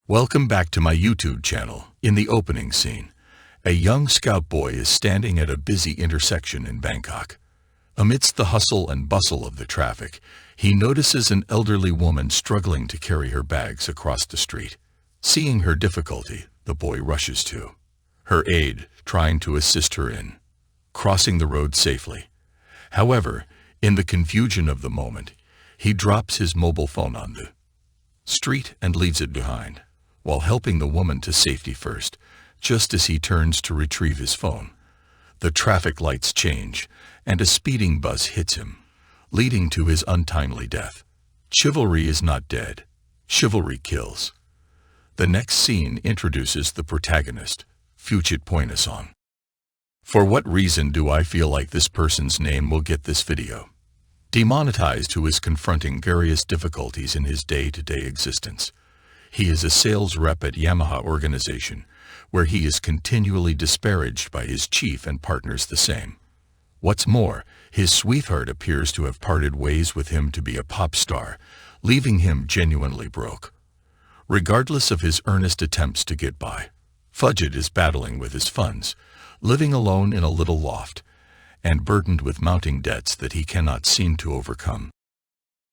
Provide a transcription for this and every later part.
Welcome back to my YouTube channel. In the opening scene, a young scout boy is standing at a busy intersection in Bangkok. Amidst the hustle and bustle of the traffic, he notices an elderly woman struggling to carry her bags across the street. Seeing her difficulty, the boy rushes to her aid, trying to assist her in crossing the road safely. However, in the confusion of the moment, he drops his mobile phone on the street and leaves it behind, while helping the woman to safety first. Just as he turns to retrieve his phone, the traffic lights change, and a speeding bus hits him, leading to his untimely death. Chivalry is not dead. Chivalry kills. The next scene introduces the protagonist, Phuchit. For what reason do I feel like this person's name will get this video demonetized, who is confronting various difficulties in his day-to-day existence? He is a sales rep at Yamaha organization, where he is continually disparaged by his chief and partners the same. What's more, his sweetheart appears to have parted ways with him to be a pop star, leaving him genuinely broke. Regardless of his earnest attempts to get by, Phuchit is battling with his funds, living alone in a little loft, and burdened with mounting debts that he cannot seem to overcome.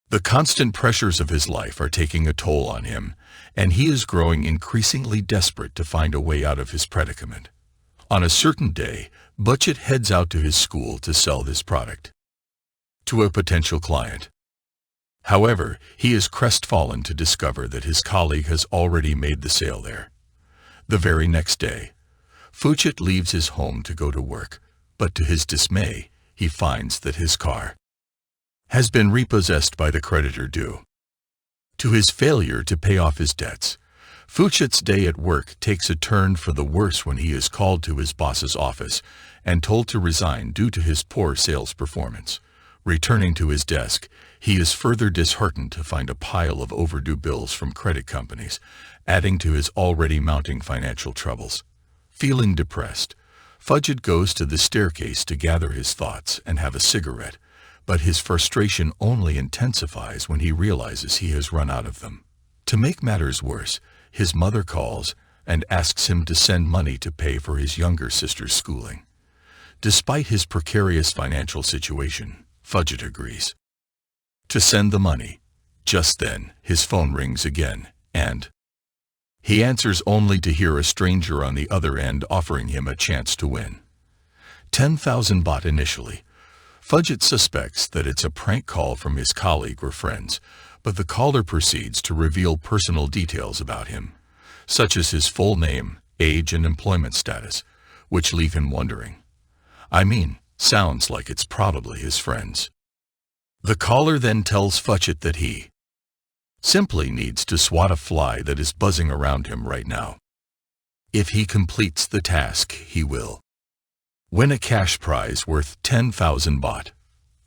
The constant pressures of his life are taking a toll on him, and he is growing increasingly desperate to find a way out of his predicament. On a certain day, Phuchit heads out to his school to sell this product to a potential client. However, he is crestfallen to discover that his colleague has already made the sale there. The very next day, Phuchit leaves his home to go to work, but to his dismay, he finds that his car has been repossessed by the creditor due to his failure to pay off his debts. Phuchit's day at work takes a turn for the worse when he is called to his boss's office and told to resign due to his poor sales performance. Returning to his desk, he is further disheartened to find a pile of overdue bills from credit companies, adding to his already mounting financial troubles. Feeling depressed, Phuchit goes to the staircase to gather his thoughts and have a cigarette, but his frustration only intensifies when he realizes he has run out of them. To make matters worse, his mother calls and asks him to send money to pay for his younger sister's schooling. Despite his precarious financial situation, Phuchit agrees to send the money. Just then, his phone rings again, and he answers only to hear a stranger on the other end offering him a chance to win 10,000 baht initially. Phuchit suspects that it's a prank call from his colleague or friends, but the caller proceeds to reveal personal details about him, such as his full name, age, and employment status, which leave him wondering. Sounds like it's probably his friends. The caller then tells Phuchit that he simply needs to swat a fly that is buzzing around him right now. If he completes the task, he will win a cash prize worth 10,000 baht.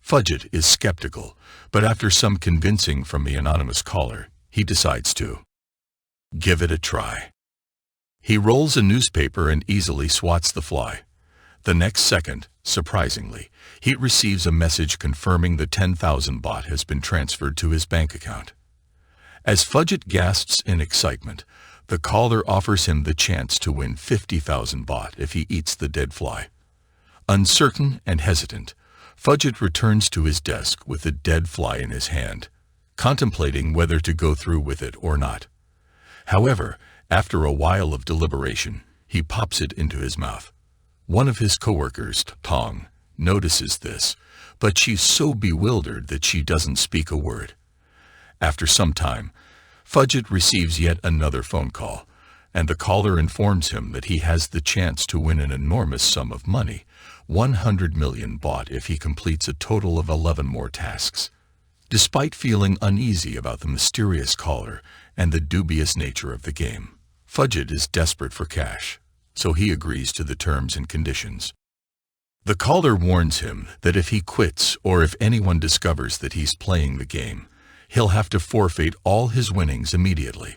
Phuchit is skeptical, but after some convincing from the anonymous caller, he decides to give it a try. He rolls a newspaper and easily swats the fly. The next second, surprisingly, he receives a message confirming the 10,000 baht has been transferred to his bank account. As Phuchit gasps in excitement, the caller offers him the chance to win 50,000 baht if he eats the dead fly. Uncertain and hesitant, Phuchit returns to his desk with the dead fly in his hand, contemplating whether to go through with it or not. However, after a while of deliberation, he pops it into his mouth. One of his coworkers, Tong, notices this, but she's so bewildered that she doesn't speak a word. After some time, Phuchit receives yet another phone call, and the caller informs him that he has the chance to win an enormous sum of money, 100 million baht, if he completes a total of 11 more tasks. Despite feeling uneasy about the mysterious caller and the dubious nature of the game, Phuchit is desperate for cash, so he agrees to the terms and conditions. The caller warns him that if he quits or if anyone discovers that he's playing the game, he'll have to forfeit all his winnings immediately.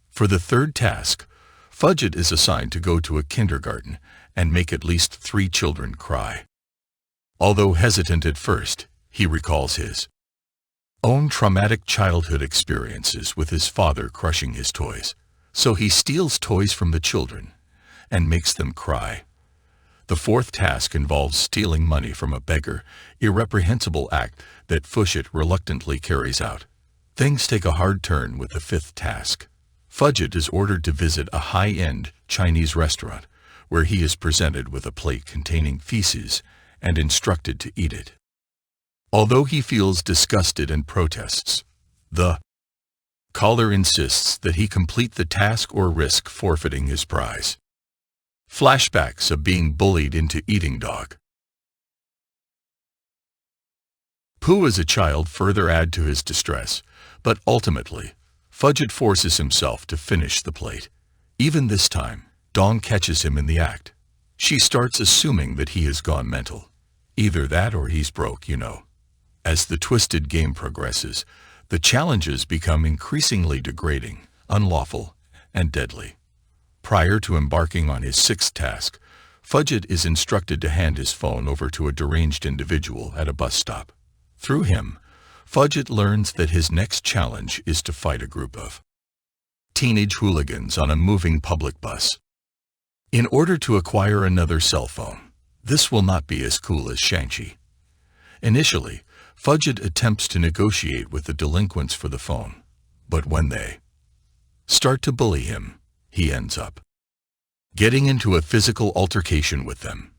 For the third task, Phuchit is assigned to go to a kindergarten and make at least 3 children cry. Although hesitant at first, he recalls his own traumatic childhood experiences with his father crushing his toys. So he steals toys from the children and makes them cry. The fourth task involves stealing money from a beggar, irreprehensible act that Phuchit reluctantly carries out. Things take a hard turn with the fifth task. Phuchit is ordered to visit a high-end Chinese restaurant, where he is presented with a plate containing feces and instructed to eat it. Although he feels disgusted and protests, the caller insists that he complete the task or risk forfeiting his prize. Flashbacks of being bullied into eating dog. Pooh as a child further add to his distress, but ultimately, Phuchit forces himself to finish the plate. Even this time, Dawn catches him in the act. She starts assuming that he has gone mental. Either that or he's broke, you know. As the twisted game progresses, the challenges become increasingly degrading, unlawful, and deadly. Prior to embarking on his sixth task, Phuchit is instructed to hand his phone over to a deranged individual at a bus stop. Through him, Phuchit learns that his next challenge is to fight a group of teenage hooligans on a moving public bus. In order to acquire another cell phone, this will not be as cool as Shang-Chi. Initially, Phuchit attempts to negotiate with the delinquents for the phone, but when they start to bully him, he ends up getting into a physical altercation with them.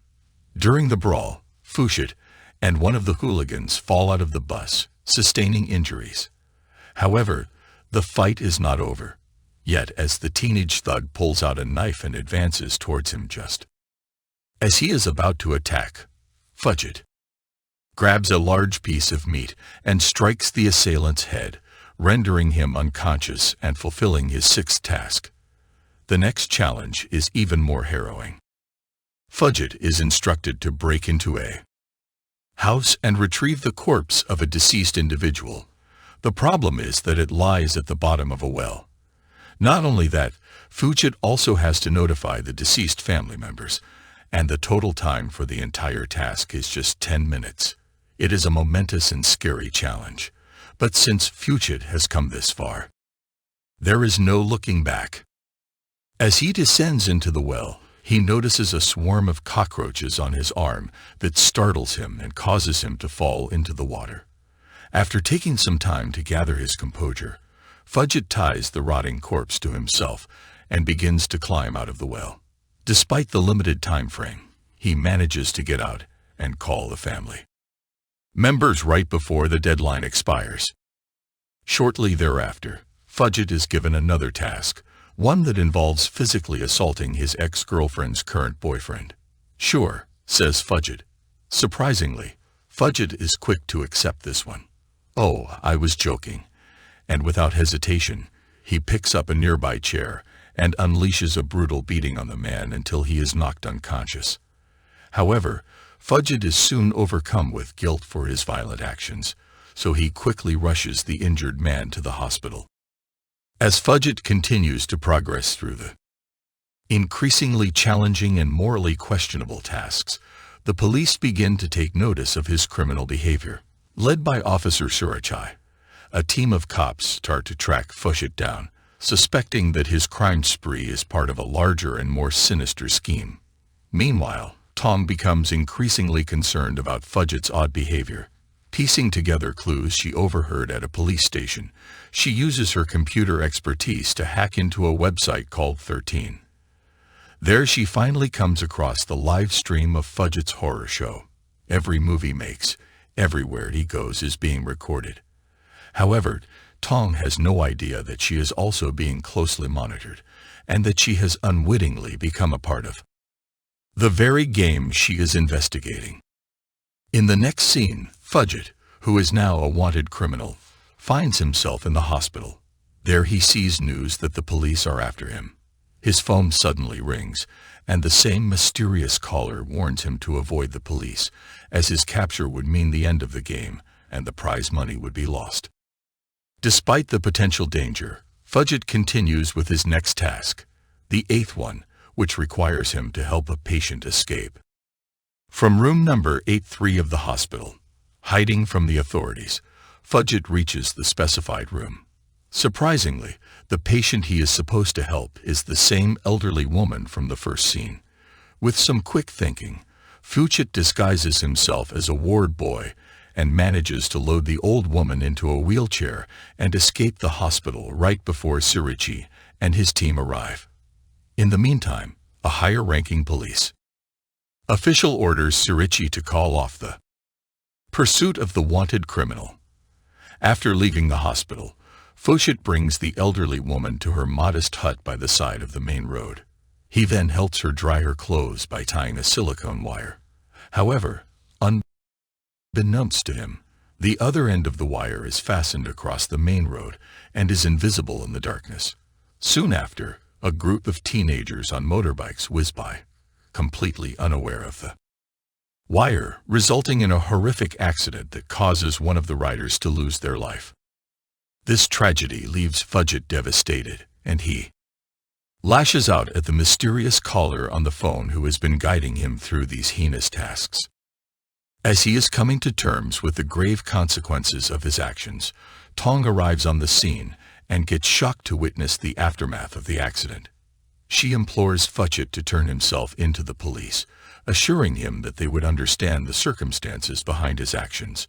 During the brawl, Phuchit and one of the hooligans fall out of the bus, sustaining injuries. However, the fight is not over, yet as the teenage thug pulls out a knife and advances towards him just as he is about to attack, Phuchit grabs a large piece of meat and strikes the assailant's head, rendering him unconscious and fulfilling his sixth task. The next challenge is even more harrowing. Phuchit is instructed to break into a house and retrieve the corpse of a deceased individual. The problem is that it lies at the bottom of a well. Not only that, Phuchit also has to notify the deceased family members, and the total time for the entire task is just 10 minutes. It is a momentous and scary challenge, but since Phuchit has come this far, there is no looking back. As he descends into the well, he notices a swarm of cockroaches on his arm that startles him and causes him to fall into the water. After taking some time to gather his composure, Phuchit ties the rotting corpse to himself and begins to climb out of the well. Despite the limited time frame, he manages to get out and call the family members right before the deadline expires. Shortly thereafter, Phuchit is given another task, one that involves physically assaulting his ex-girlfriend's current boyfriend. "Sure," says Phuchit. Surprisingly, Phuchit is quick to accept this one. "Oh, I was joking." And without hesitation, he picks up a nearby chair and unleashes a brutal beating on the man until he is knocked unconscious. However, Phuchit is soon overcome with guilt for his violent actions, so he quickly rushes the injured man to the hospital. As Phuchit continues to progress through the increasingly challenging and morally questionable tasks, the police begin to take notice of his criminal behavior. Led by Officer Surachai, a team of cops start to track Phuchit down, suspecting that his crime spree is part of a larger and more sinister scheme. Meanwhile, Tong becomes increasingly concerned about Phuchit's odd behavior. Piecing together clues she overheard at a police station, she uses her computer expertise to hack into a website called 13. There she finally comes across the live stream of Phuchit's horror show. Every move he makes, everywhere he goes is being recorded. However, Tong has no idea that she is also being closely monitored, and that she has unwittingly become a part of the very game she is investigating. In the next scene, Phuchit, who is now a wanted criminal, finds himself in the hospital. There he sees news that the police are after him. His phone suddenly rings, and the same mysterious caller warns him to avoid the police, as his capture would mean the end of the game, and the prize money would be lost. Despite the potential danger, Phuchit continues with his next task, the eighth one, which requires him to help a patient escape from room number 83 of the hospital. Hiding from the authorities, Phuchit reaches the specified room. Surprisingly, the patient he is supposed to help is the same elderly woman from the first scene. With some quick thinking, Phuchit disguises himself as a ward boy and manages to load the old woman into a wheelchair and escape the hospital right before Surichi and his team arrive. In the meantime, a higher-ranking police official orders Surichi to call off the pursuit of the wanted criminal. After leaving the hospital, Phuchit brings the elderly woman to her modest hut by the side of the main road. He then helps her dry her clothes by tying a silicone wire. However, unbeknownst to him, the other end of the wire is fastened across the main road and is invisible in the darkness. Soon after, a group of teenagers on motorbikes whiz by, completely unaware of the wire, resulting in a horrific accident that causes one of the riders to lose their life. This tragedy leaves Phuchit devastated, and he lashes out at the mysterious caller on the phone who has been guiding him through these heinous tasks. As he is coming to terms with the grave consequences of his actions, Tong arrives on the scene and gets shocked to witness the aftermath of the accident. She implores Phuchit to turn himself into the police, assuring him that they would understand the circumstances behind his actions